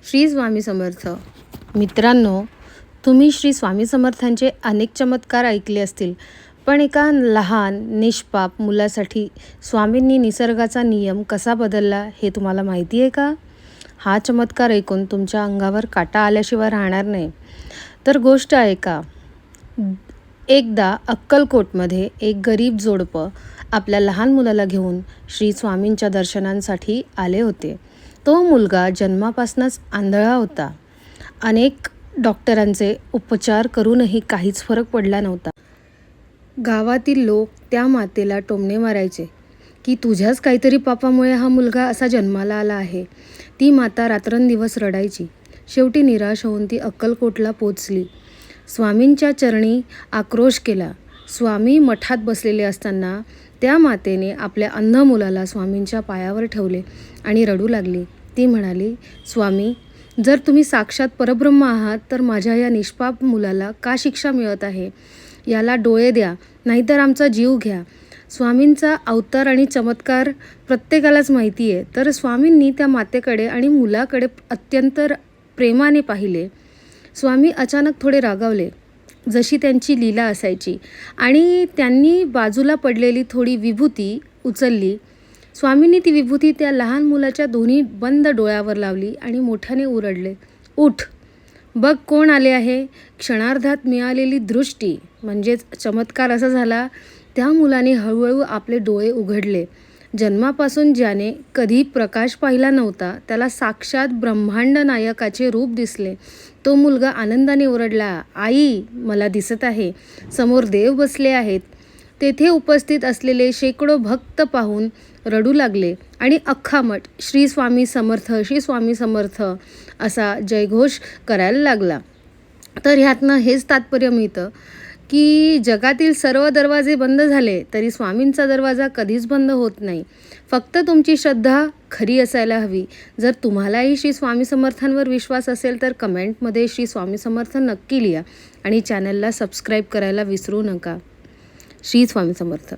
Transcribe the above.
श्री स्वामी समर्थ. मित्रांनो, तुम्ही श्री स्वामी समर्थांचे अनेक चमत्कार ऐकले असतील, पण एका लहान निष्पाप मुलासाठी स्वामींनी निसर्गाचा नियम कसा बदलला हे तुम्हाला माहिती आहे का? हा चमत्कार ऐकून तुमच्या अंगावर काटा आल्याशिवाय राहणार नाही. तर गोष्ट ऐका. एकदा अक्कलकोटमध्ये एक गरीब जोडपं आपल्या लहान मुलाला घेऊन श्री स्वामींच्या दर्शनांसाठी आले होते. तो मुलगा जन्मापासूनच आंधळा होता. अनेक डॉक्टरांचे उपचार करूनही काहीच फरक पडला नव्हता. गावातील लोक त्या मातेला टोमणे मारायचे की तुझ्याच काहीतरी पापामुळे हा मुलगा असा जन्माला आला आहे. ती माता रात्रंदिवस रडायची. शेवटी निराश होऊन ती अक्कलकोटला पोचली. स्वामींच्या चरणी आक्रोश केला. स्वामी मठात बसलेले असताना त्या मातेने आपल्या अंध मुलाला स्वामींच्या पायावर ठेवले आणि रडू लागली. ती म्हणाली, स्वामी, जर तुम्ही साक्षात परब्रह्म आहात तर माझ्या या निष्पाप मुलाला का शिक्षा मिळत आहे? याला डोळे द्या, नाहीतर आमचा जीव घ्या. स्वामींचा अवतार आणि चमत्कार प्रत्येकालाच माहिती आहे. तर स्वामींनी त्या मातेकडे आणि मुलाकडे अत्यंत प्रेमाने पाहिले. स्वामी अचानक थोडे रागावले, जशी त्यांची लीला असायची, आणि त्यांनी बाजूला पडलेली थोडी विभूती उचलली. स्वामींनी ती विभूती त्या लहान मुलाच्या दोन्ही बंद डोळ्यावर लावली आणि मोठ्याने ओरडले, उठ, बघ कोण आले आहे. क्षणार्धात मिळालेली दृष्टी म्हणजेच चमत्कार असा झाला, त्या मुलाने हळूहळू आपले डोळे उघडले. जन्मापासून ज्याने कधी प्रकाश पाहिला नव्हता त्याला साक्षात ब्रह्मांड नायकाचे रूप दिसले. तो मुलगा आनंदाने ओरडला, आई, मला दिसत आहे, समोर देव बसले आहेत. तेथे उपस्थित असलेले शेकडो भक्त पाहून रडू लागले आणि अख्खा मठ श्री स्वामी समर्थ, श्री स्वामी समर्थ असा जयघोष करायला लागला. तर ह्यातनं हेच तात्पर्य मिळतं की जगातील सर्व दरवाजे बंद झाले तरी स्वामींचा दरवाजा कधीच बंद होत नाही. फक्त तुमची श्रद्धा खरी असायला हवी. जर तुम्हालाही श्री स्वामी समर्थांवर विश्वास असेल तर कमेंटमध्ये श्री स्वामी समर्थ नक्की लिहा आणि चॅनलला सबस्क्राईब करायला विसरू नका. श्री स्वामी समर्थ.